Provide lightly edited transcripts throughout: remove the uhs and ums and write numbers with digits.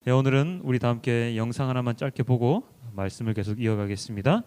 네, 오늘은 우리 다 함께 영상 하나만 짧게 보고 말씀을 계속 이어가겠습니다.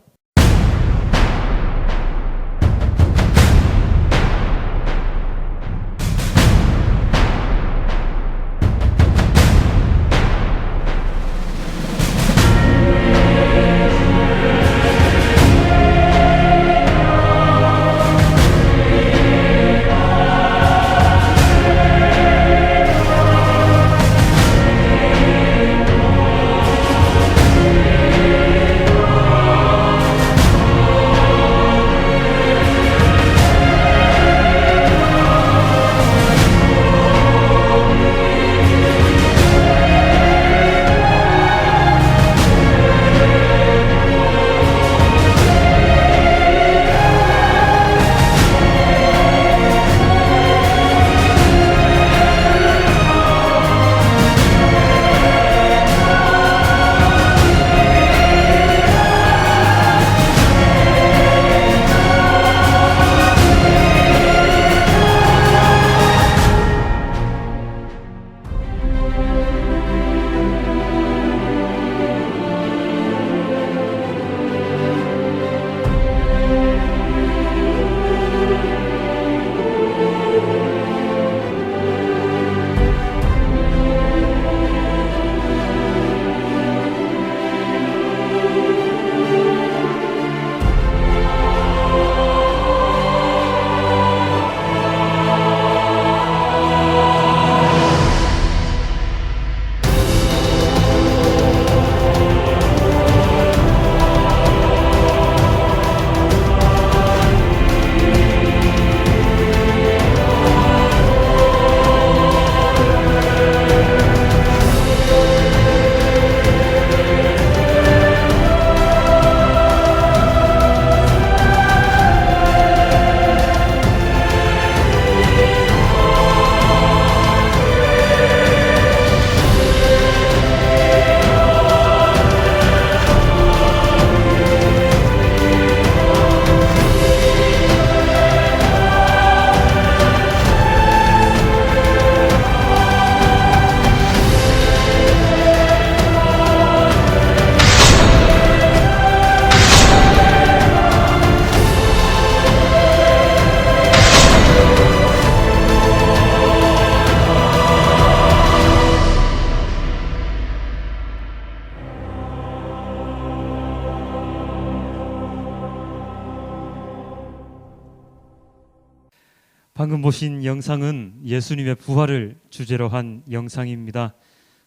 방금 보신 영상은 예수님의 부활을 주제로 한 영상입니다.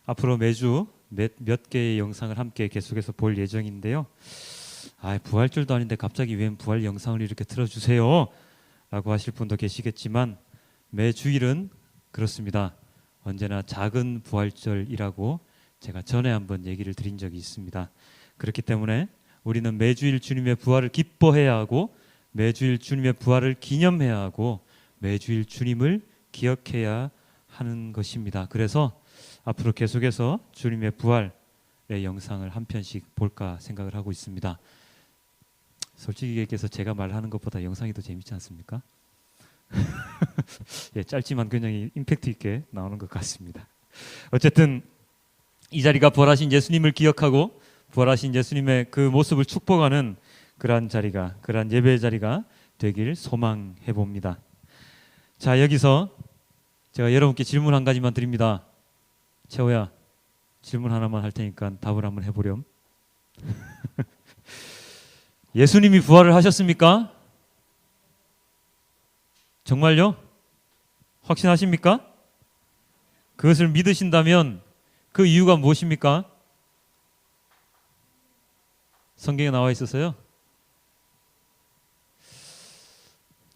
앞으로 매주 몇 개의 영상을 함께 계속해서 볼 예정인데요. 부활절도 아닌데 갑자기 웬 부활 영상을 이렇게 틀어주세요 라고 하실 분도 계시겠지만 매주일은 그렇습니다. 언제나 작은 부활절이라고 제가 전에 한번 얘기를 드린 적이 있습니다. 그렇기 때문에 우리는 매주일 주님의 부활을 기뻐해야 하고 매주일 주님의 부활을 기념해야 하고 매주일 주님을 기억해야 하는 것입니다. 그래서 앞으로 계속해서 주님의 부활의 영상을 한 편씩 볼까 생각을 하고 있습니다. 솔직히 얘기해서 제가 말하는 것보다 영상이 더 재밌지 않습니까? 예, 짧지만 굉장히 임팩트 있게 나오는 것 같습니다. 어쨌든 이 자리가 부활하신 예수님을 기억하고 부활하신 예수님의 그 모습을 축복하는 그러한 자리가, 그러한 예배의 자리가 되길 소망해 봅니다. 자, 여기서 제가 여러분께 질문 한 가지만 드립니다. 채호야, 질문 하나만 할 테니까 답을 한번 해보렴. 예수님이 부활을 하셨습니까? 정말요? 확신하십니까? 그것을 믿으신다면 그 이유가 무엇입니까? 성경에 나와 있어서요.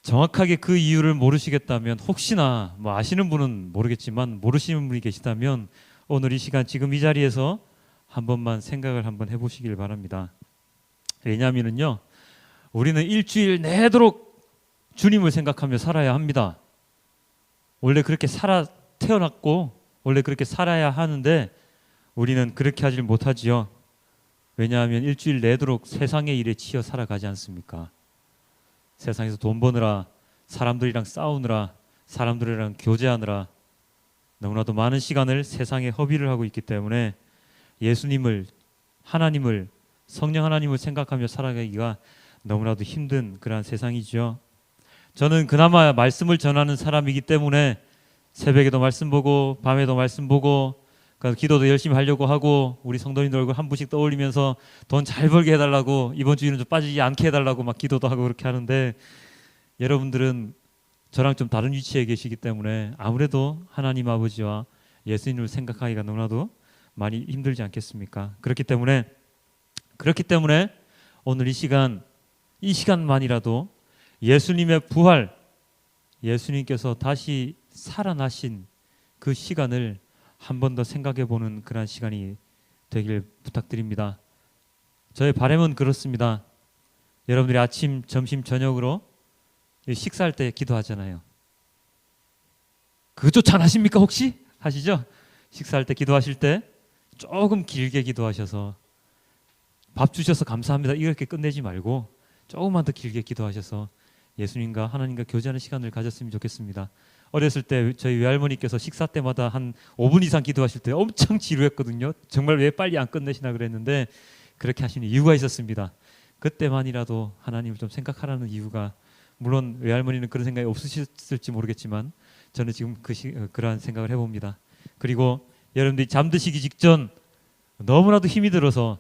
정확하게 그 이유를 모르시겠다면 혹시나 아시는 분은 모르겠지만 모르시는 분이 계시다면 오늘 이 시간 지금 이 자리에서 한 번만 생각을 한번 해보시길 바랍니다. 왜냐하면요, 우리는 일주일 내도록 주님을 생각하며 살아야 합니다. 원래 그렇게 태어났고 원래 그렇게 살아야 하는데 우리는 그렇게 하질 못하지요. 왜냐하면 일주일 내도록 세상의 일에 치여 살아가지 않습니까? 세상에서 돈 버느라, 사람들이랑 싸우느라, 사람들이랑 교제하느라 너무나도 많은 시간을 세상에 허비를 하고 있기 때문에 예수님을, 하나님을, 성령 하나님을 생각하며 살아가기가 너무나도 힘든 그러한 세상이죠. 저는 그나마 말씀을 전하는 사람이기 때문에 새벽에도 말씀 보고 밤에도 말씀 보고 기도도 열심히 하려고 하고 우리 성도님들 얼굴 한 분씩 떠올리면서 돈 잘 벌게 해달라고, 이번 주에는 좀 빠지지 않게 해달라고 막 기도도 하고 그렇게 하는데, 여러분들은 저랑 좀 다른 위치에 계시기 때문에 아무래도 하나님 아버지와 예수님을 생각하기가 너무나도 많이 힘들지 않겠습니까? 그렇기 때문에 오늘 이 시간만이라도 예수님의 부활, 예수님께서 다시 살아나신 그 시간을 한 번 더 생각해 보는 그런 시간이 되길 부탁드립니다. 저의 바람은 그렇습니다. 여러분들이 아침, 점심, 저녁으로 식사할 때 기도하잖아요. 그것조차 안 하십니까? 혹시? 하시죠? 식사할 때 기도하실 때 조금 길게 기도하셔서, 밥 주셔서 감사합니다 이렇게 끝내지 말고 조금만 더 길게 기도하셔서 예수님과 하나님과 교제하는 시간을 가졌으면 좋겠습니다. 어렸을 때 저희 외할머니께서 식사 때마다 한 5분 이상 기도하실 때 엄청 지루했거든요. 정말 왜 빨리 안 끝내시나 그랬는데 그렇게 하시는 이유가 있었습니다. 그때만이라도 하나님을 좀 생각하라는 이유가, 물론 외할머니는 그런 생각이 없으셨을지 모르겠지만 저는 지금 그러한 생각을 해봅니다. 그리고 여러분들이 잠드시기 직전 너무나도 힘이 들어서,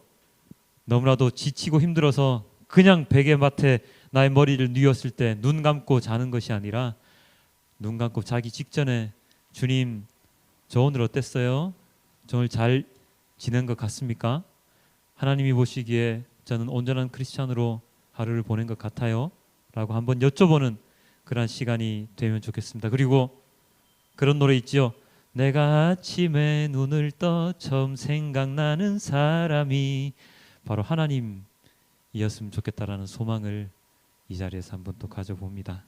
너무나도 지치고 힘들어서 그냥 베개맡에 나의 머리를 뉘었을 때 눈 감고 자는 것이 아니라, 눈 감고 자기 직전에 주님, 저 오늘 어땠어요? 저 오늘 잘 지낸 것 같습니까? 하나님이 보시기에 저는 온전한 크리스찬으로 하루를 보낸 것 같아요? 라고 한번 여쭤보는 그런 시간이 되면 좋겠습니다. 그리고 그런 노래 있죠. 내가 아침에 눈을 떠 처음 생각나는 사람이 바로 하나님이었으면 좋겠다라는 소망을 이 자리에서 한번 또 가져봅니다.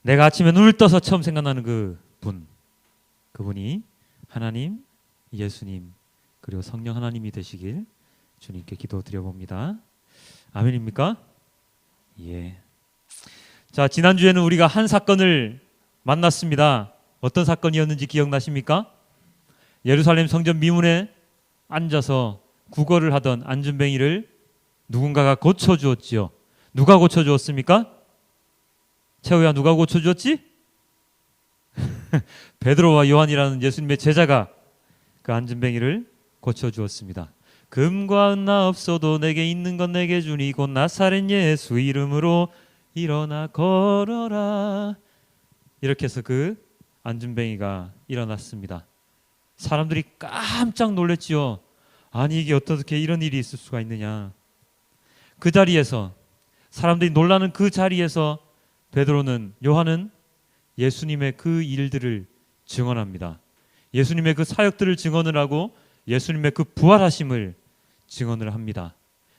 내가 아침에 눈을 떠서 처음 생각나는 그분이 하나님, 예수님, 그리고 성령 하나님이 되시길 주님께 기도드려봅니다. 아멘입니까? 예. 자, 지난주에는 우리가 한 사건을 만났습니다. 어떤 사건이었는지 기억나십니까? 예루살렘 성전 미문에 앉아서 구걸을 하던 안준뱅이를 누군가가 고쳐주었지요. 누가 고쳐주었습니까? 최호야, 누가 고쳐주었지? 베드로와 요한이라는 예수님의 제자가 그 안준뱅이를 고쳐주었습니다. 금과 은 나 없어도 내게 있는 건 내게 주니 곧 나사렛 예수 이름으로 일어나 걸어라. 이렇게 해서 그 안준뱅이가 일어났습니다. 사람들이 깜짝 놀랐지요. 아니, 이게 어떻게 이런 일이 있을 수가 있느냐. 그 자리에서, 사람들이 놀라는 그 자리에서 요한은 예수님의 그 일들을 증언합니다. 예수님의 그 사역들을 증언을 하고 예수님의 그 부활하심을 증언을 합니다.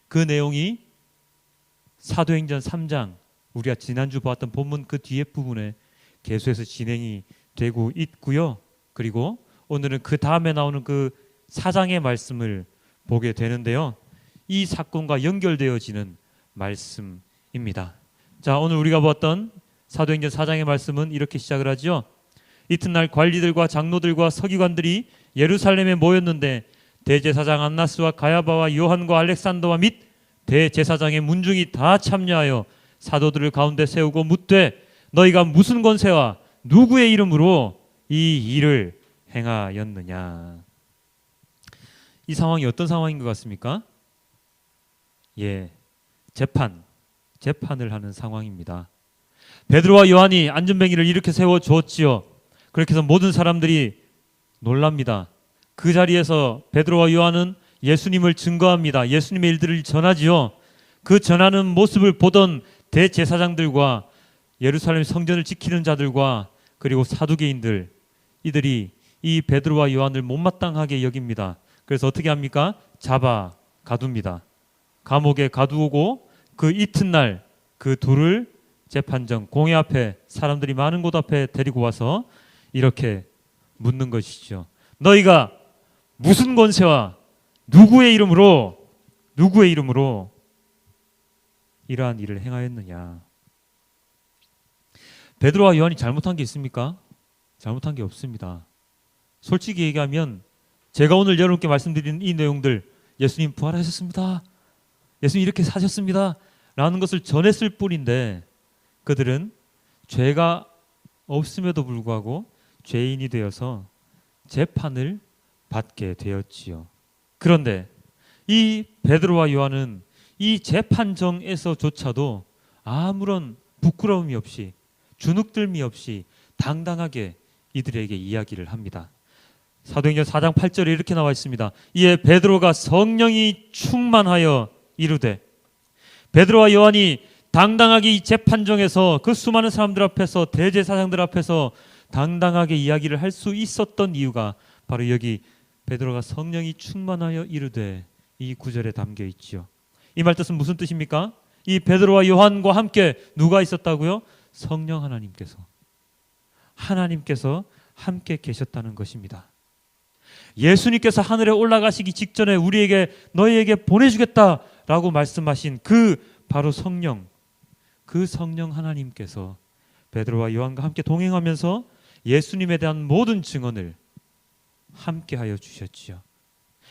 그 내용이 사도행전 3장, 우리가 지난주 보았던 본문 그 뒤에 부분에 계속해서 진행이 되고 있고요. 그리고 오늘은 그 다음에 나오는 그 4장의 말씀을 보게 되는데요. 이 사건과 연결되어지는 말씀입니다. 자, 오늘 우리가 보았던 사도행전 4장의 말씀은 이렇게 시작을 하죠. 이튿날 관리들과 장로들과 서기관들이 예루살렘에 모였는데 대제사장 안나스와 가야바와 요한과 알렉산더와 및 대제사장의 문중이 다 참여하여 사도들을 가운데 세우고 묻되 너희가 무슨 권세와 누구의 이름으로 이 일을 행하였느냐. 이 상황이 어떤 상황인 것 같습니까? 예, 재판을 하는 상황입니다. 베드로와 요한이 안전뱅이를 이렇게 세워주었지요. 그렇게 해서 모든 사람들이 놀랍니다. 그 자리에서 베드로와 요한은 예수님을 증거합니다. 예수님의 일들을 전하지요. 그 전하는 모습을 보던 대제사장들과 예루살렘 성전을 지키는 자들과 그리고 사두개인들, 이들이 이 베드로와 요한을 못마땅하게 여깁니다. 그래서 어떻게 합니까? 잡아 가둡니다. 감옥에 가두고 그 이튿날 그 둘을 재판정 공회 앞에, 사람들이 많은 곳 앞에 데리고 와서 이렇게 묻는 것이죠. 너희가 무슨 권세와 누구의 이름으로 이러한 일을 행하였느냐. 베드로와 요한이 잘못한 게 있습니까? 잘못한 게 없습니다. 솔직히 얘기하면 제가 오늘 여러분께 말씀드린 이 내용들, 예수님 부활하셨습니다, 예수님 이렇게 사셨습니다 라는 것을 전했을 뿐인데 그들은 죄가 없음에도 불구하고 죄인이 되어서 재판을 받게 되었지요. 그런데 이 베드로와 요한은 이 재판정에서조차도 아무런 부끄러움이 없이 주눅들미 없이 당당하게 이들에게 이야기를 합니다. 사도행전 4장 8절에 이렇게 나와 있습니다. 이에 베드로가 성령이 충만하여 이르되, 베드로와 요한이 당당하게 이 재판정에서 그 수많은 사람들 앞에서 대제사장들 앞에서 당당하게 이야기를 할 수 있었던 이유가 바로 여기 베드로가 성령이 충만하여 이르되 이 구절에 담겨 있지요. 이 말 뜻은 무슨 뜻입니까? 이 베드로와 요한과 함께 누가 있었다고요? 성령 하나님께서 함께 계셨다는 것입니다. 예수님께서 하늘에 올라가시기 직전에 우리에게 너희에게 보내주겠다라고 말씀하신 그 바로 성령, 그 성령 하나님께서 베드로와 요한과 함께 동행하면서 예수님에 대한 모든 증언을 함께하여 주셨지요.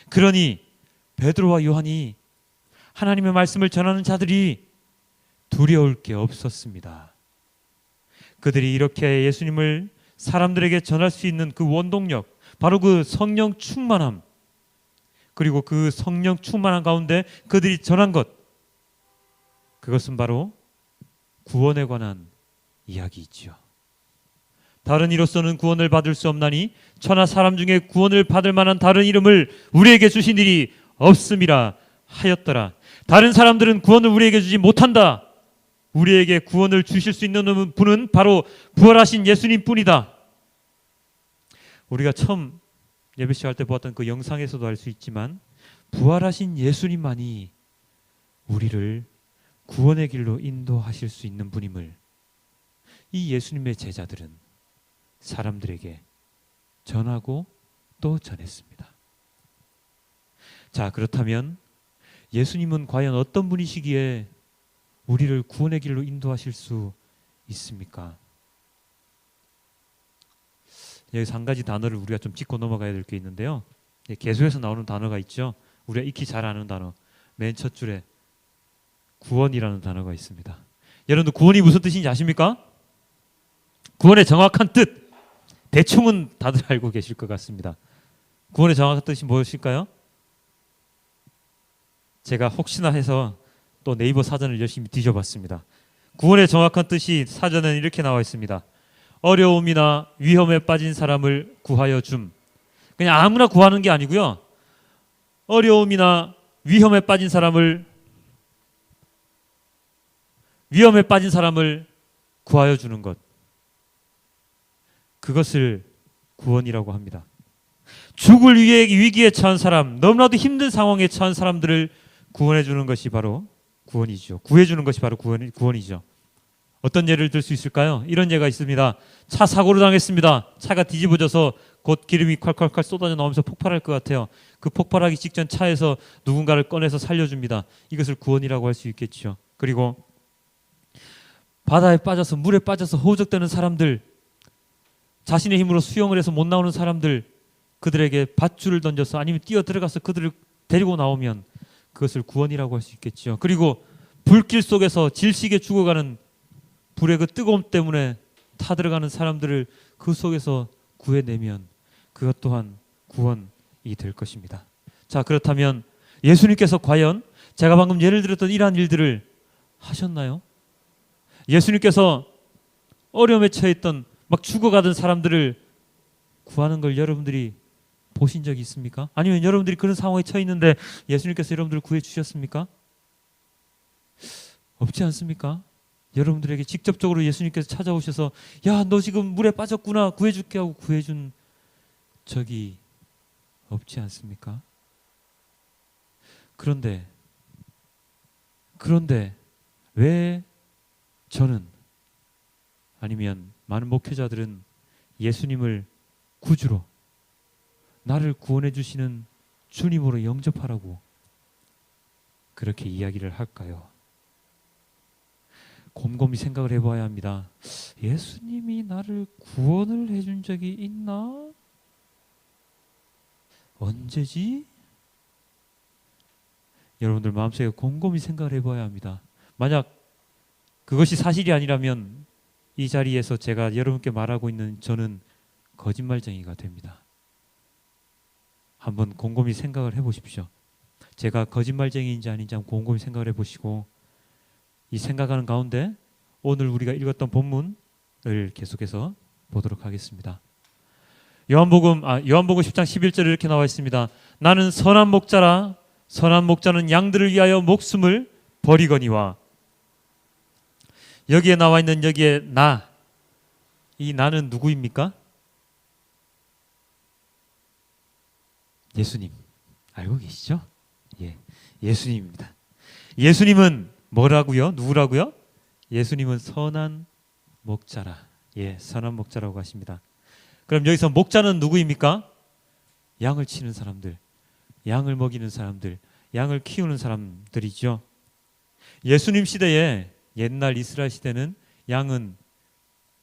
그러니 베드로와 요한이 하나님의 말씀을 전하는 자들이 두려울 게 없었습니다. 그들이 이렇게 예수님을 사람들에게 전할 수 있는 그 원동력, 바로 그 성령 충만함, 그리고 그 성령 충만함 가운데 그들이 전한 것, 그것은 바로 구원에 관한 이야기이지요. 다른 이로서는 구원을 받을 수 없나니 천하 사람 중에 구원을 받을 만한 다른 이름을 우리에게 주신 일이 없음이라 하였더라. 다른 사람들은 구원을 우리에게 주지 못한다. 우리에게 구원을 주실 수 있는 분은 바로 부활하신 예수님 뿐이다. 우리가 처음 예배 시작할 때 보았던 그 영상에서도 알 수 있지만 부활하신 예수님만이 우리를 구원의 길로 인도하실 수 있는 분임을 이 예수님의 제자들은 사람들에게 전하고 또 전했습니다. 자, 그렇다면 예수님은 과연 어떤 분이시기에 우리를 구원의 길로 인도하실 수 있습니까? 여기서 한 가지 단어를 우리가 좀 짚고 넘어가야 될 게 있는데요. 계속해서 나오는 단어가 있죠. 우리가 익히 잘 아는 단어. 맨 첫 줄에 구원이라는 단어가 있습니다. 여러분들 구원이 무슨 뜻인지 아십니까? 구원의 정확한 뜻, 대충은 다들 알고 계실 것 같습니다. 구원의 정확한 뜻이 무엇일까요? 제가 혹시나 해서 또 네이버 사전을 열심히 뒤져봤습니다. 구원의 정확한 뜻이 사전에는 이렇게 나와 있습니다. 어려움이나 위험에 빠진 사람을 구하여 줌. 그냥 아무나 구하는 게 아니고요. 어려움이나 위험에 빠진 사람을 구하여 주는 것. 그것을 구원이라고 합니다. 죽을 위기에 처한 사람, 너무나도 힘든 상황에 처한 사람들을 구원해 주는 것이 바로 구원이죠. 구해 주는 것이 바로 구원이죠. 어떤 예를 들 수 있을까요? 이런 예가 있습니다. 차 사고를 당했습니다. 차가 뒤집어져서 곧 기름이 콸콸콸 쏟아져 나오면서 폭발할 것 같아요. 그 폭발하기 직전 차에서 누군가를 꺼내서 살려줍니다. 이것을 구원이라고 할 수 있겠죠. 그리고 바다에 빠져서 물에 빠져서 호적되는 사람들, 자신의 힘으로 수영을 해서 못 나오는 사람들, 그들에게 밧줄을 던져서 아니면 뛰어 들어가서 그들을 데리고 나오면 그것을 구원이라고 할 수 있겠죠. 그리고 불길 속에서 질식에 죽어가는 불의 그 뜨거움 때문에 타들어가는 사람들을 그 속에서 구해내면 그것 또한 구원이 될 것입니다. 자, 그렇다면 예수님께서 과연 제가 방금 예를 들었던 이러한 일들을 하셨나요? 예수님께서 어려움에 처했던 막 죽어가던 사람들을 구하는 걸 여러분들이 보신 적이 있습니까? 아니면 여러분들이 그런 상황에 처해 있는데 예수님께서 여러분들을 구해 주셨습니까? 없지 않습니까? 여러분들에게 직접적으로 예수님께서 찾아오셔서 야, 너 지금 물에 빠졌구나, 구해줄게 하고 구해준 적이 없지 않습니까? 그런데 왜 저는, 아니면 많은 목회자들은 예수님을 구주로, 나를 구원해 주시는 주님으로 영접하라고 그렇게 이야기를 할까요? 곰곰이 생각을 해봐야 합니다. 예수님이 나를 구원을 해준 적이 있나? 언제지? 여러분들 마음속에 곰곰이 생각을 해봐야 합니다. 만약 그것이 사실이 아니라면 이 자리에서 제가 여러분께 말하고 있는 저는 거짓말쟁이가 됩니다. 한번 곰곰이 생각을 해보십시오. 제가 거짓말쟁이인지 아닌지 한번 곰곰이 생각을 해보시고, 이 생각하는 가운데 오늘 우리가 읽었던 본문을 계속해서 보도록 하겠습니다. 요한복음 10장 11절에 이렇게 나와 있습니다. 나는 선한 목자라. 선한 목자는 양들을 위하여 목숨을 버리거니와. 여기에 나와 있는 여기에 나, 이 나는 누구입니까? 예수님. 알고 계시죠? 예, 예수님입니다. 예수님은 뭐라고요? 누구라고요? 예수님은 선한 목자라. 예, 선한 목자라고 하십니다. 그럼 여기서 목자는 누구입니까? 양을 치는 사람들, 양을 먹이는 사람들, 양을 키우는 사람들이죠. 예수님 시대에, 옛날 이스라엘 시대는 양은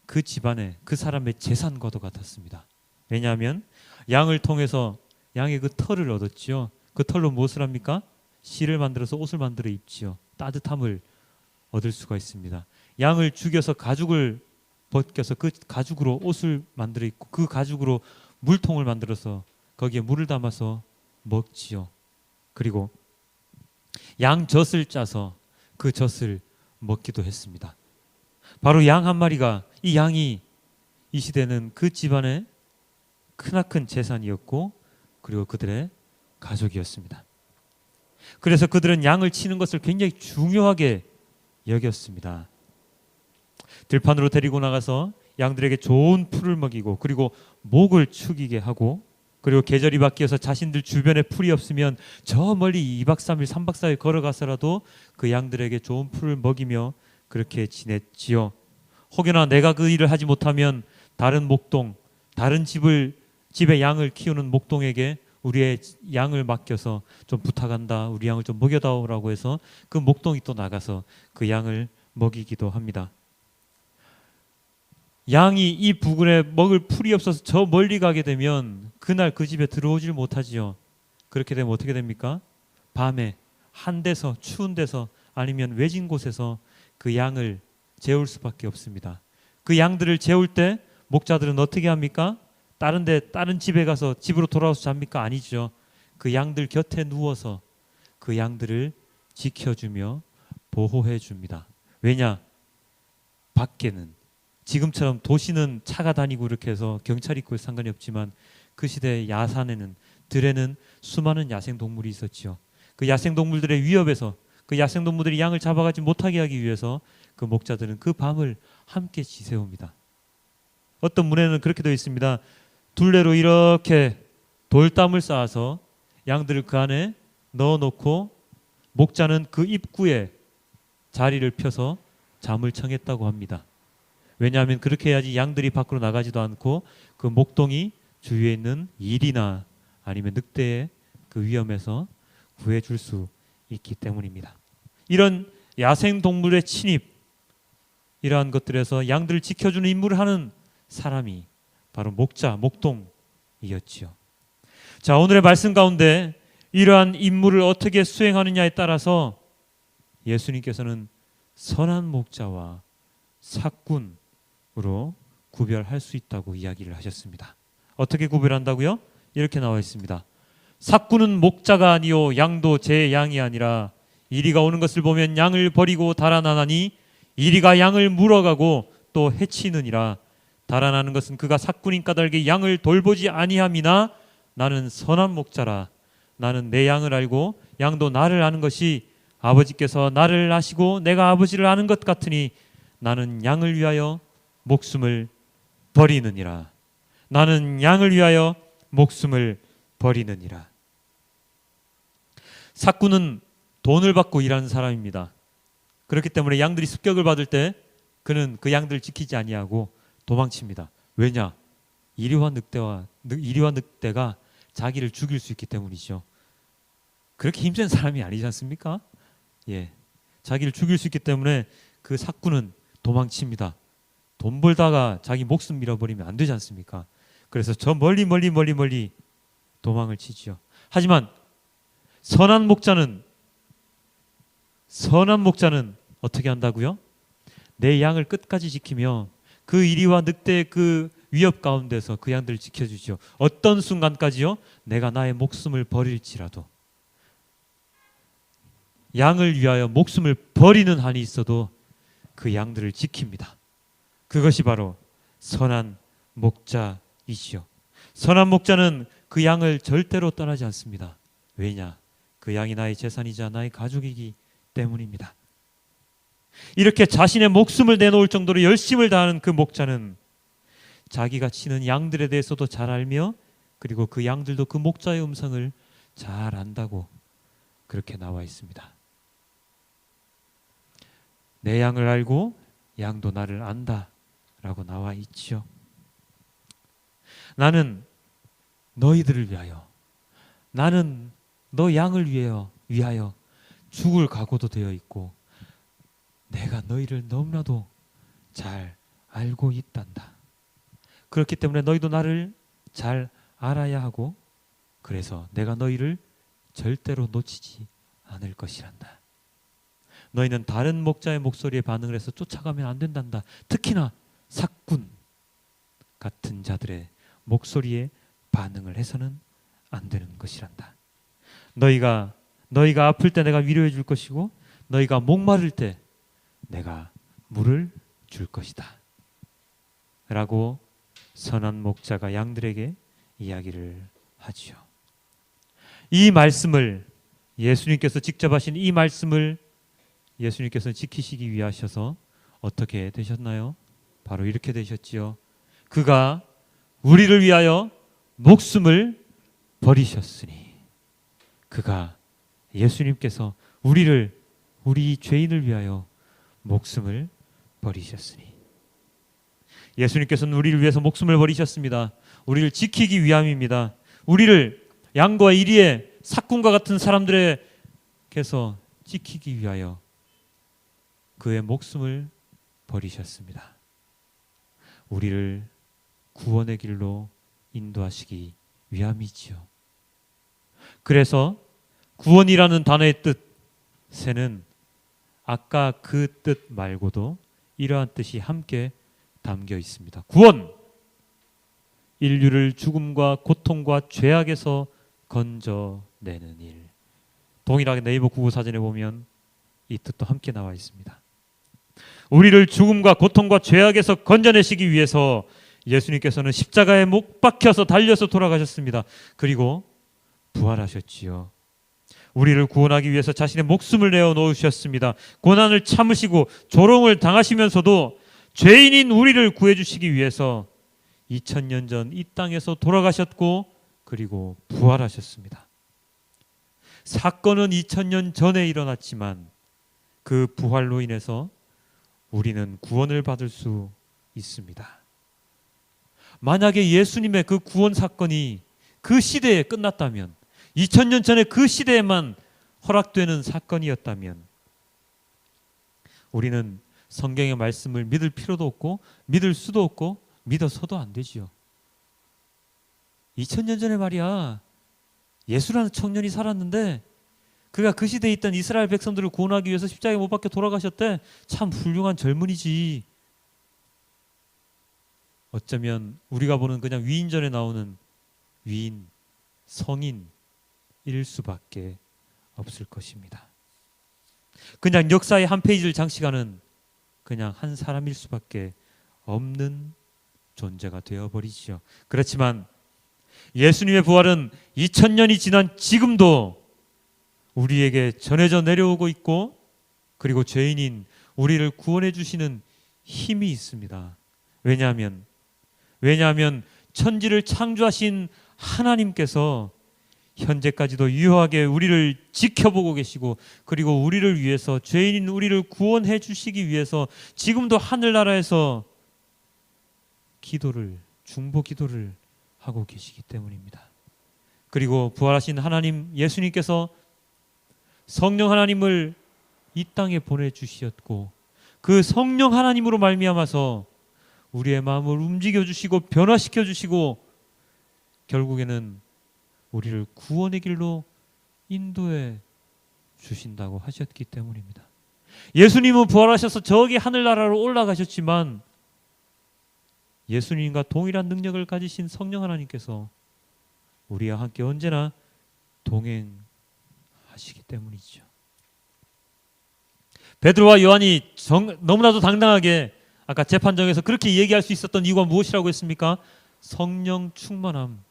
그 집안의 그 사람의 재산과도 같았습니다. 왜냐하면 양을 통해서 양의 그 털을 얻었지요. 그 털로 무엇을 합니까? 실을 만들어서 옷을 만들어 입지요. 따뜻함을 얻을 수가 있습니다. 양을 죽여서 가죽을 벗겨서 그 가죽으로 옷을 만들어 입고 그 가죽으로 물통을 만들어서 거기에 물을 담아서 먹지요. 그리고 양 젖을 짜서 그 젖을 먹기도 했습니다. 바로 양 한 마리가, 이 양이 이 시대는 그 집안의 크나큰 재산이었고 그리고 그들의 가족이었습니다. 그래서 그들은 양을 치는 것을 굉장히 중요하게 여겼습니다. 들판으로 데리고 나가서 양들에게 좋은 풀을 먹이고 그리고 목을 축이게 하고, 그리고 계절이 바뀌어서 자신들 주변에 풀이 없으면 저 멀리 2박 3일 3박 4일 걸어가서라도 그 양들에게 좋은 풀을 먹이며 그렇게 지냈지요. 혹여나 내가 그 일을 하지 못하면 다른 목동, 다른 집에 양을 키우는 목동에게 우리의 양을 맡겨서 좀 부탁한다, 우리 양을 좀 먹여다오라고 해서 그 목동이 또 나가서 그 양을 먹이기도 합니다. 양이 이 부근에 먹을 풀이 없어서 저 멀리 가게 되면 그날 그 집에 들어오질 못하지요. 그렇게 되면 어떻게 됩니까? 밤에 한 데서, 추운 데서, 아니면 외진 곳에서 그 양을 재울 수밖에 없습니다. 그 양들을 재울 때 목자들은 어떻게 합니까? 다른 집에 가서 집으로 돌아와서 잡니까? 아니죠. 그 양들 곁에 누워서 그 양들을 지켜주며 보호해 줍니다. 왜냐? 밖에는, 지금처럼 도시는 차가 다니고 이렇게 해서 경찰이 있고 상관이 없지만 그 시대의 야산에는, 들에는 수많은 야생동물이 있었지요. 그 야생동물들의 위협에서 그 야생동물들이 양을 잡아가지 못하게 하기 위해서 그 목자들은 그 밤을 함께 지새웁니다. 어떤 문에는 그렇게 되어 있습니다. 둘레로 이렇게 돌담을 쌓아서 양들을 그 안에 넣어놓고 목자는 그 입구에 자리를 펴서 잠을 청했다고 합니다. 왜냐하면 그렇게 해야지 양들이 밖으로 나가지도 않고 그 목동이 주위에 있는 일이나 아니면 늑대의 그 위험에서 구해줄 수 있기 때문입니다. 이런 야생동물의 침입, 이러한 것들에서 양들을 지켜주는 임무를 하는 사람이 바로 목자, 목동이었지요. 자, 오늘의 말씀 가운데 이러한 임무를 어떻게 수행하느냐에 따라서 예수님께서는 선한 목자와 삭군으로 구별할 수 있다고 이야기를 하셨습니다. 어떻게 구별한다고요? 이렇게 나와 있습니다. 삭군은 목자가 아니요 양도 제 양이 아니라 이리가 오는 것을 보면 양을 버리고 달아나나니 이리가 양을 물어가고 또 해치느니라. 달아나는 것은 그가 삭군인 까닭에 양을 돌보지 아니함이나 나는 선한 목자라. 나는 내 양을 알고 양도 나를 아는 것이 아버지께서 나를 아시고 내가 아버지를 아는 것 같으니 나는 양을 위하여 목숨을 버리느니라. 나는 양을 위하여 목숨을 버리느니라. 삭군은 돈을 받고 일하는 사람입니다. 그렇기 때문에 양들이 습격을 받을 때 그는 그 양들을 지키지 아니하고 도망칩니다. 왜냐? 이리와 늑대가 자기를 죽일 수 있기 때문이죠. 그렇게 힘센 사람이 아니지 않습니까? 예, 자기를 죽일 수 있기 때문에 그 삭군은 도망칩니다. 돈 벌다가 자기 목숨 잃어버리면 안 되지 않습니까? 그래서 저 멀리 도망을 치지요. 하지만 선한 목자는 어떻게 한다고요? 내 양을 끝까지 지키며 그 이리와 늑대의 그 위협 가운데서 그 양들을 지켜주죠. 어떤 순간까지요? 내가 나의 목숨을 버릴지라도, 양을 위하여 목숨을 버리는 한이 있어도 그 양들을 지킵니다. 그것이 바로 선한 목자이지요. 선한 목자는 그 양을 절대로 떠나지 않습니다. 왜냐? 그 양이 나의 재산이자 나의 가족이기 때문입니다. 이렇게 자신의 목숨을 내놓을 정도로 열심을 다하는 그 목자는 자기가 치는 양들에 대해서도 잘 알며, 그리고 그 양들도 그 목자의 음성을 잘 안다고 그렇게 나와 있습니다. 내 양을 알고 양도 나를 안다 라고 나와 있지요. 나는 너희들을 위하여, 나는 너 양을 위하여 죽을 각오도 되어 있고 내가 너희를 너무나도 잘 알고 있단다. 그렇기 때문에 너희도 나를 잘 알아야 하고, 그래서 내가 너희를 절대로 놓치지 않을 것이란다. 너희는 다른 목자의 목소리에 반응을 해서 쫓아가면 안 된단다. 특히나 삭군 같은 자들의 목소리에 반응을 해서는 안 되는 것이란다. 너희가 아플 때 내가 위로해 줄 것이고, 너희가 목마를 때 내가 물을 줄 것이다 라고 선한 목자가 양들에게 이야기를 하지요. 이 말씀을, 예수님께서 직접 하신 이 말씀을 예수님께서 지키시기 위하셔서 어떻게 되셨나요? 바로 이렇게 되셨지요. 그가 우리를 위하여 목숨을 버리셨으니, 그가, 예수님께서 우리 죄인을 위하여 목숨을 버리셨으니, 예수님께서는 우리를 위해서 목숨을 버리셨습니다. 우리를 지키기 위함입니다. 우리를 양과 이리의 삭군과 같은 사람들에게서 지키기 위하여 그의 목숨을 버리셨습니다. 우리를 구원의 길로 인도하시기 위함이지요. 그래서 구원이라는 단어의 뜻에는 아까 그 뜻 말고도 이러한 뜻이 함께 담겨 있습니다. 구원, 인류를 죽음과 고통과 죄악에서 건져내는 일. 동일하게 네이버 국어사전에 보면 이 뜻도 함께 나와 있습니다. 우리를 죽음과 고통과 죄악에서 건져내시기 위해서 예수님께서는 십자가에 못 박혀서 달려서 돌아가셨습니다. 그리고 부활하셨지요. 우리를 구원하기 위해서 자신의 목숨을 내어 놓으셨습니다. 고난을 참으시고 조롱을 당하시면서도 죄인인 우리를 구해주시기 위해서 2000년 전 이 땅에서 돌아가셨고, 그리고 부활하셨습니다. 사건은 2000년 전에 일어났지만 그 부활로 인해서 우리는 구원을 받을 수 있습니다. 만약에 예수님의 그 구원 사건이 그 시대에 끝났다면, 2000년 전에 그 시대에만 허락되는 사건이었다면, 우리는 성경의 말씀을 믿을 필요도 없고 믿을 수도 없고 믿어서도 안 되지요. 2000년 전에 말이야, 예수라는 청년이 살았는데 그가 그 시대에 있던 이스라엘 백성들을 구원하기 위해서 십자가에 못 박혀 돌아가셨대. 참 훌륭한 젊은이지. 어쩌면 우리가 보는 그냥 위인전에 나오는 위인, 성인일 수밖에 없을 것입니다. 그냥 역사의 한 페이지를 장식하는 그냥 한 사람일 수밖에 없는 존재가 되어버리지요. 그렇지만 예수님의 부활은 2000년이 지난 지금도 우리에게 전해져 내려오고 있고, 그리고 죄인인 우리를 구원해 주시는 힘이 있습니다. 왜냐하면 천지를 창조하신 하나님께서 현재까지도 유효하게 우리를 지켜보고 계시고, 그리고 우리를 위해서, 죄인인 우리를 구원해 주시기 위해서 지금도 하늘나라에서 중보 기도를 하고 계시기 때문입니다. 그리고 부활하신 하나님 예수님께서 성령 하나님을 이 땅에 보내주셨고, 그 성령 하나님으로 말미암아서 우리의 마음을 움직여 주시고 변화시켜 주시고 결국에는 우리를 구원의 길로 인도해 주신다고 하셨기 때문입니다. 예수님은 부활하셔서 저기 하늘나라로 올라가셨지만 예수님과 동일한 능력을 가지신 성령 하나님께서 우리와 함께 언제나 동행하시기 때문이죠. 베드로와 요한이 너무나도 당당하게 아까 재판정에서 그렇게 얘기할 수 있었던 이유가 무엇이라고 했습니까? 성령 충만함.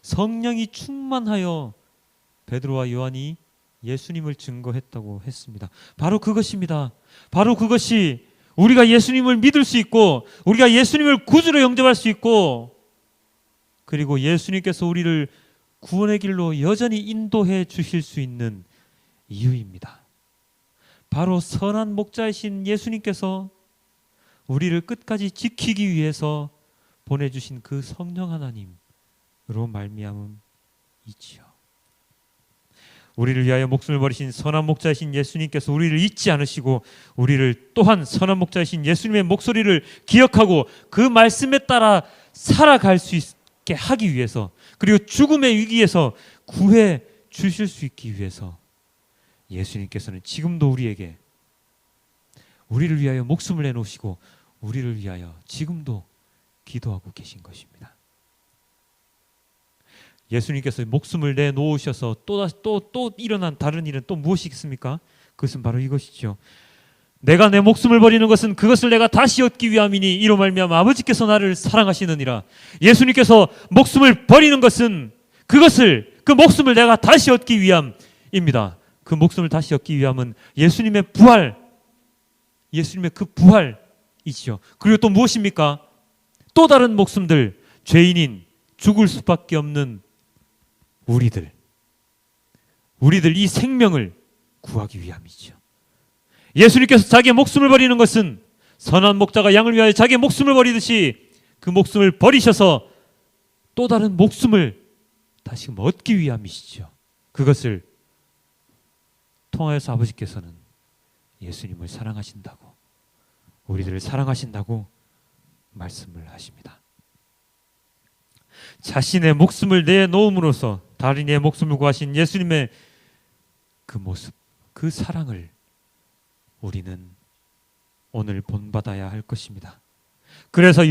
성령이 충만하여 베드로와 요한이 예수님을 증거했다고 했습니다. 바로 그것입니다. 바로 그것이 우리가 예수님을 믿을 수 있고 우리가 예수님을 구주로 영접할 수 있고 그리고 예수님께서 우리를 구원의 길로 여전히 인도해 주실 수 있는 이유입니다. 바로 선한 목자이신 예수님께서 우리를 끝까지 지키기 위해서 보내주신 그 성령 하나님으로 말미암음이지요. 우리를 위하여 목숨을 버리신 선한 목자이신 예수님께서 우리를 잊지 않으시고 우리를 또한 선한 목자이신 예수님의 목소리를 기억하고 그 말씀에 따라 살아갈 수 있게 하기 위해서 그리고 죽음의 위기에서 구해 주실 수 있기 위해서 예수님께서는 지금도 우리에게 우리를 위하여 목숨을 내놓으시고 우리를 위하여 지금도 기도하고 계신 것입니다. 예수님께서 목숨을 내놓으셔서 또 일어난 다른 일은 또 무엇이 있습니까? 그것은 바로 이것이죠. 내가 내 목숨을 버리는 것은 그것을 내가 다시 얻기 위함이니 이로 말미암아 아버지께서 나를 사랑하시느니라. 예수님께서 목숨을 버리는 것은 그 목숨을 내가 다시 얻기 위함입니다. 그 목숨을 다시 얻기 위함은 예수님의 부활, 예수님의 그 부활이지요. 그리고 또 무엇입니까? 또 다른 목숨들, 죄인인 죽을 수밖에 없는 우리들 이 생명을 구하기 위함이죠. 예수님께서 자기의 목숨을 버리는 것은 선한 목자가 양을 위하여 자기의 목숨을 버리듯이 그 목숨을 버리셔서 또 다른 목숨을 다시금 얻기 위함이시죠. 그것을 통하여서 아버지께서는 예수님을 사랑하신다고 우리들을 사랑하신다고 말씀을 하십니다. 자신의 목숨을 내놓음으로써 다른 이의 목숨을 구하신 예수님의 그 모습, 그 사랑을 우리는 오늘 본받아야 할 것입니다. 그래서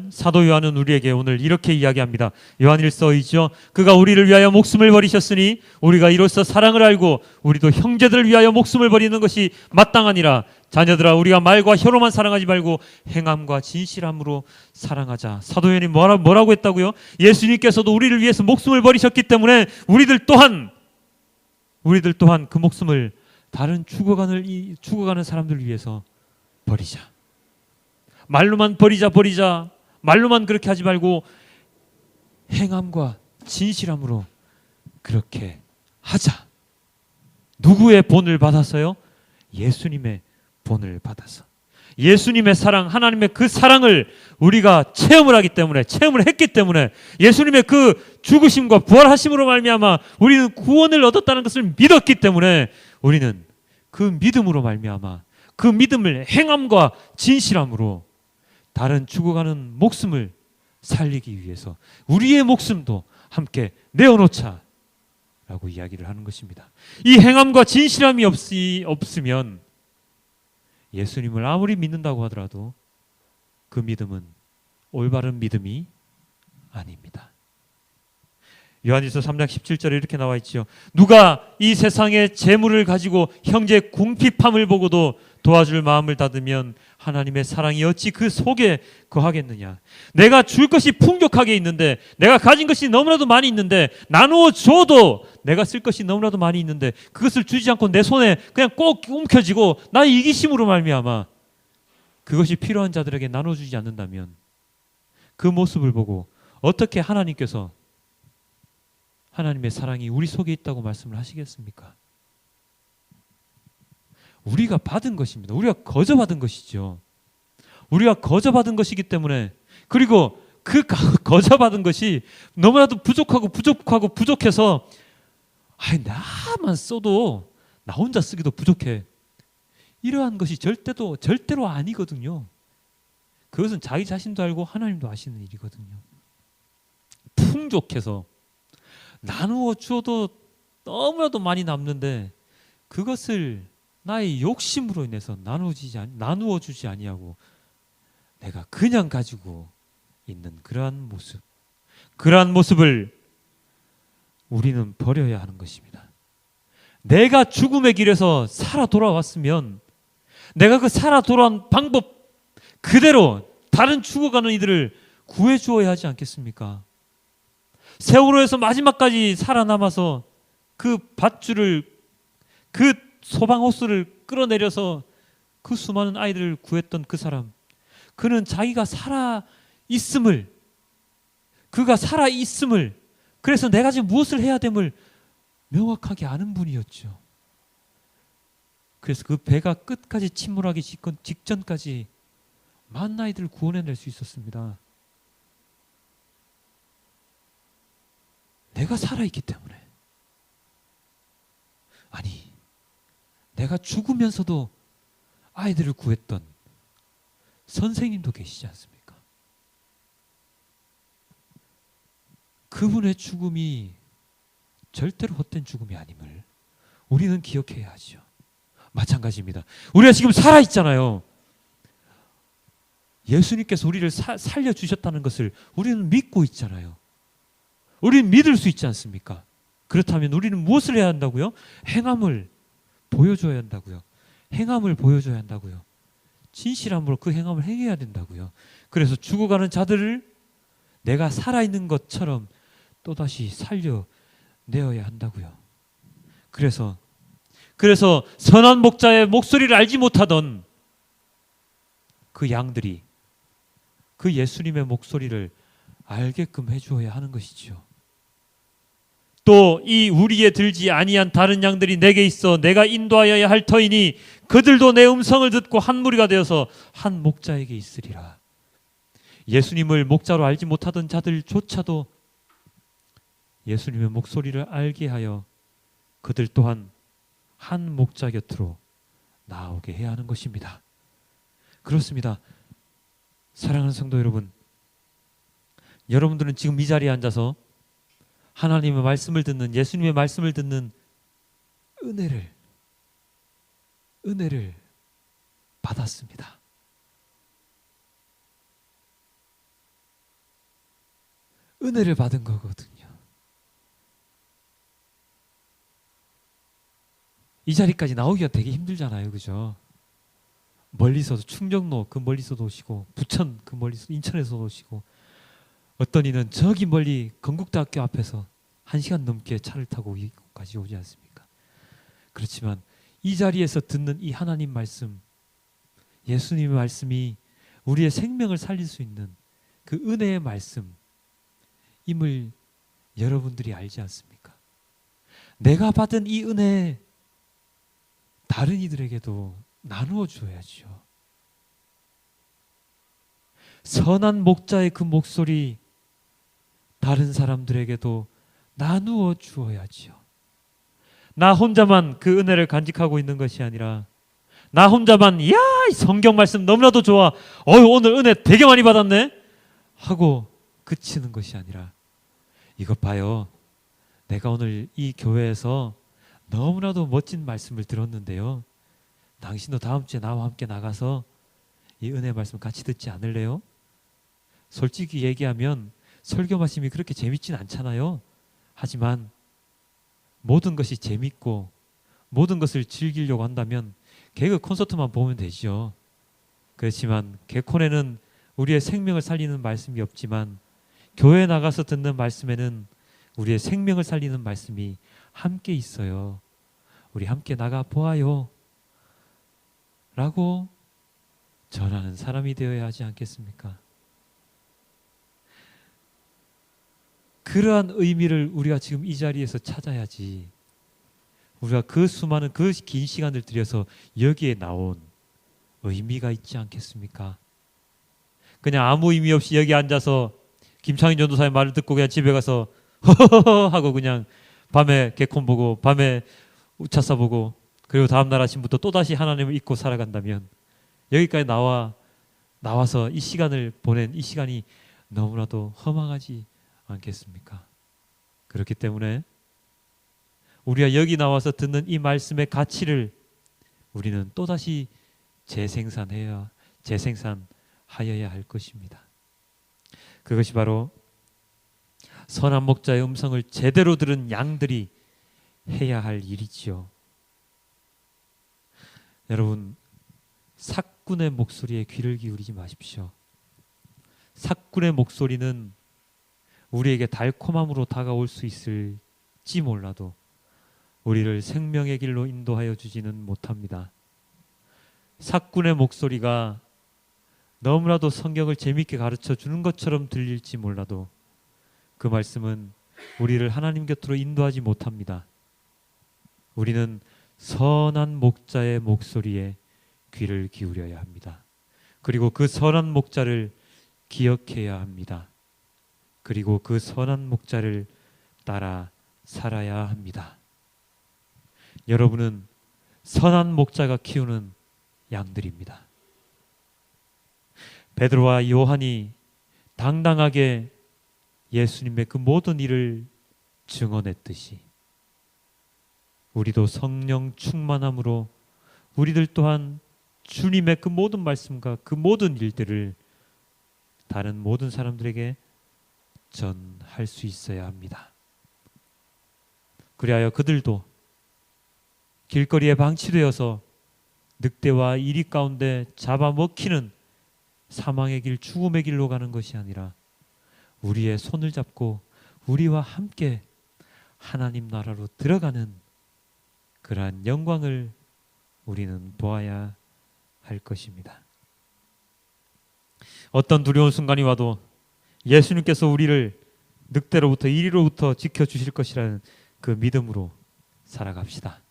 사도 요한은 우리에게 오늘 이렇게 이야기합니다. 요한일서 2죠. 그가 우리를 위하여 목숨을 버리셨으니 우리가 이로써 사랑을 알고 우리도 형제들을 위하여 목숨을 버리는 것이 마땅하니라. 자녀들아 우리가 말과 혀로만 사랑하지 말고 행함과 진실함으로 사랑하자. 사도 요한이 뭐라고 했다고요? 예수님께서도 우리를 위해서 목숨을 버리셨기 때문에 우리들 또한 그 목숨을 다른 죽어가는 사람들을 위해서 버리자. 말로만 버리자 말로만 그렇게 하지 말고 행함과 진실함으로 그렇게 하자. 누구의 본을 받아서요? 예수님의 본을 받아서 예수님의 사랑, 하나님의 그 사랑을 우리가 체험을 했기 때문에 예수님의 그 죽으심과 부활하심으로 말미암아 우리는 구원을 얻었다는 것을 믿었기 때문에 우리는 그 믿음으로 말미암아 그 믿음을 행함과 진실함으로 다른 죽어가는 목숨을 살리기 위해서 우리의 목숨도 함께 내어놓자 라고 이야기를 하는 것입니다. 이 행함과 진실함이 없으면 예수님을 아무리 믿는다고 하더라도 그 믿음은 올바른 믿음이 아닙니다. 요한일서 3장 17절에 이렇게 나와 있지요. 누가 이 세상의 재물을 가지고 형제의 궁핍함을 보고도 도와줄 마음을 닫으면 하나님의 사랑이 어찌 그 속에 거하겠느냐. 내가 줄 것이 풍족하게 있는데 내가 가진 것이 너무나도 많이 있는데 나누어 줘도 내가 쓸 것이 너무나도 많이 있는데 그것을 주지 않고 내 손에 그냥 꼭 움켜쥐고 나의 이기심으로 말미암아 그것이 필요한 자들에게 나눠주지 않는다면 그 모습을 보고 어떻게 하나님께서 하나님의 사랑이 우리 속에 있다고 말씀을 하시겠습니까? 우리가 받은 것입니다. 우리가 거저받은 것이죠. 우리가 거저받은 것이기 때문에 그리고 그 거저받은 것이 너무나도 부족해서 나만 써도 나 혼자 쓰기도 부족해. 이러한 것이 절대로 아니거든요. 그것은 자기 자신도 알고 하나님도 아시는 일이거든요. 풍족해서 나누어 주어도 너무나도 많이 남는데 그것을 나의 욕심으로 인해서 나누어 주지 아니하고 내가 그냥 가지고 있는 그러한 모습을 우리는 버려야 하는 것입니다. 내가 죽음의 길에서 살아 돌아왔으면 내가 그 살아 돌아온 방법 그대로 다른 죽어가는 이들을 구해 주어야 하지 않겠습니까? 세월호에서 마지막까지 살아남아서 그 밧줄을, 그 소방호스를 끌어내려서 그 수많은 아이들을 구했던 그 사람, 그는 자기가 그가 살아있음을, 그래서 내가 지금 무엇을 해야 됨을 명확하게 아는 분이었죠. 그래서 그 배가 끝까지 침몰하기 직전까지 많은 아이들을 구원해낼 수 있었습니다. 내가 살아있기 때문에. 아니, 내가 죽으면서도 아이들을 구했던 선생님도 계시지 않습니까? 그분의 죽음이 절대로 헛된 죽음이 아님을 우리는 기억해야 하죠. 마찬가지입니다. 우리가 지금 살아있잖아요. 예수님께서 우리를 살려주셨다는 것을 우리는 믿고 있잖아요. 우리는 믿을 수 있지 않습니까? 그렇다면 우리는 무엇을 해야 한다고요? 행함을 보여줘야 한다고요. 행함을 보여줘야 한다고요. 진실함으로 그 행함을 행해야 된다고요. 그래서 죽어가는 자들을 내가 살아있는 것처럼 또다시 살려내어야 한다고요. 그래서 선한 목자의 목소리를 알지 못하던 그 양들이 그 예수님의 목소리를 알게끔 해주어야 하는 것이죠. 또 이 우리에 들지 아니한 다른 양들이 내게 있어 내가 인도하여야 할 터이니 그들도 내 음성을 듣고 한 무리가 되어서 한 목자에게 있으리라. 예수님을 목자로 알지 못하던 자들조차도 예수님의 목소리를 알게 하여 그들 또한 한 목자 곁으로 나오게 해야 하는 것입니다. 그렇습니다. 사랑하는 성도 여러분, 여러분들은 지금 이 자리에 앉아서 하나님의 말씀을 듣는, 예수님의 말씀을 듣는 은혜를 받았습니다. 은혜를 받은 거거든요. 이 자리까지 나오기가 되게 힘들잖아요. 그죠? 멀리서도, 충정로 그 멀리서도 오시고, 부천 그 멀리서, 인천에서 오시고, 어떤 이는 저기 멀리 건국대학교 앞에서 1시간 넘게 차를 타고 이곳까지 오지 않습니까? 그렇지만 이 자리에서 듣는 이 하나님 말씀, 예수님의 말씀이 우리의 생명을 살릴 수 있는 그 은혜의 말씀임을 여러분들이 알지 않습니까? 내가 받은 이 은혜 다른 이들에게도 나누어 주어야죠. 선한 목자의 그 목소리 다른 사람들에게도 나누어 주어야지요. 나 혼자만 그 은혜를 간직하고 있는 것이 아니라 나 혼자만 이 성경 말씀 너무나도 좋아, 오늘 은혜 되게 많이 받았네 하고 그치는 것이 아니라, 이것 봐요, 내가 오늘 이 교회에서 너무나도 멋진 말씀을 들었는데요, 당신도 다음 주에 나와 함께 나가서 이 은혜 말씀 같이 듣지 않을래요? 솔직히 얘기하면 설교 말씀이 그렇게 재밌진 않잖아요. 하지만 모든 것이 재밌고 모든 것을 즐기려고 한다면 개그 콘서트만 보면 되죠. 그렇지만 개콘에는 우리의 생명을 살리는 말씀이 없지만 교회에 나가서 듣는 말씀에는 우리의 생명을 살리는 말씀이 함께 있어요. 우리 함께 나가 보아요 라고 전하는 사람이 되어야 하지 않겠습니까? 그러한 의미를 우리가 지금 이 자리에서 찾아야지, 우리가 그 수많은 그 긴 시간을 들여서 여기에 나온 의미가 있지 않겠습니까? 그냥 아무 의미 없이 여기 앉아서 김창인 전도사의 말을 듣고 그냥 집에 가서 허허허 하고 그냥 밤에 개콘 보고 밤에 우차사 보고 그리고 다음날 아침부터 또다시 하나님을 잊고 살아간다면 여기까지 나와서 이 시간을 보낸 이 시간이 너무나도 허망하지 않겠습니까? 그렇기 때문에 우리가 여기 나와서 듣는 이 말씀의 가치를 우리는 또다시 재생산하여야 할 것입니다. 그것이 바로 선한 목자의 음성을 제대로 들은 양들이 해야 할 일이지요. 여러분, 삭군의 목소리에 귀를 기울이지 마십시오. 삭군의 목소리는 우리에게 달콤함으로 다가올 수 있을지 몰라도 우리를 생명의 길로 인도하여 주지는 못합니다. 삭군의 목소리가 너무나도 성경을 재미있게 가르쳐 주는 것처럼 들릴지 몰라도 그 말씀은 우리를 하나님 곁으로 인도하지 못합니다. 우리는 선한 목자의 목소리에 귀를 기울여야 합니다. 그리고 그 선한 목자를 기억해야 합니다. 그리고 그 선한 목자를 따라 살아야 합니다. 여러분은 선한 목자가 키우는 양들입니다. 베드로와 요한이 당당하게 예수님의 그 모든 일을 증언했듯이 우리도 성령 충만함으로 우리들 또한 주님의 그 모든 말씀과 그 모든 일들을 다른 모든 사람들에게 전할 수 있어야 합니다. 그리하여 그들도 길거리에 방치되어서 늑대와 이리 가운데 잡아먹히는 사망의 길, 죽음의 길로 가는 것이 아니라 우리의 손을 잡고 우리와 함께 하나님 나라로 들어가는 그러한 영광을 우리는 보아야 할 것입니다. 어떤 두려운 순간이 와도 예수님께서 우리를 늑대로부터 이리로부터 지켜주실 것이라는 그 믿음으로 살아갑시다.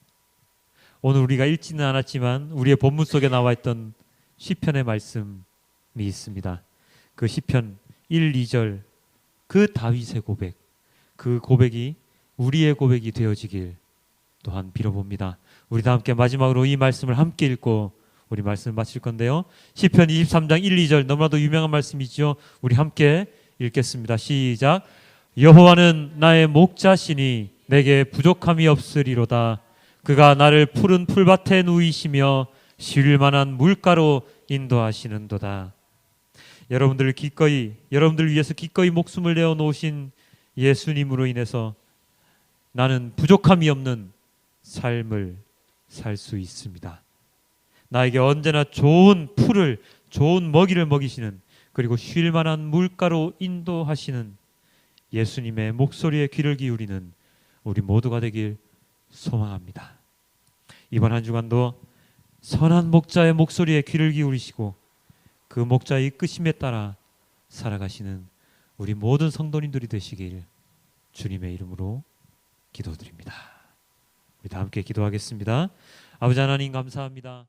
오늘 우리가 읽지는 않았지만 우리의 본문 속에 나와 있던 시편의 말씀이 있습니다. 그 시편 1, 2절 그 다윗의 고백, 그 고백이 우리의 고백이 되어지길 또한 빌어봅니다. 우리 다 함께 마지막으로 이 말씀을 함께 읽고 우리 말씀을 마칠 건데요. 시편 23장 1, 2절 너무나도 유명한 말씀이죠. 우리 함께 읽겠습니다. 시작. 여호와는 나의 목자시니 내게 부족함이 없으리로다. 그가 나를 푸른 풀밭에 누이시며 쉴 만한 물가로 인도하시는도다. 여러분들 위해서 기꺼이 목숨을 내어 놓으신 예수님으로 인해서 나는 부족함이 없는 삶을 살 수 있습니다. 나에게 언제나 좋은 풀을, 좋은 먹이를 먹이시는, 그리고 쉴 만한 물가로 인도하시는 예수님의 목소리에 귀를 기울이는 우리 모두가 되길 소망합니다. 이번 한 주간도 선한 목자의 목소리에 귀를 기울이시고 그 목자의 이끄심에 따라 살아가시는 우리 모든 성도님들이 되시길 주님의 이름으로 기도드립니다. 우리 다 함께 기도하겠습니다. 아버지 하나님 감사합니다.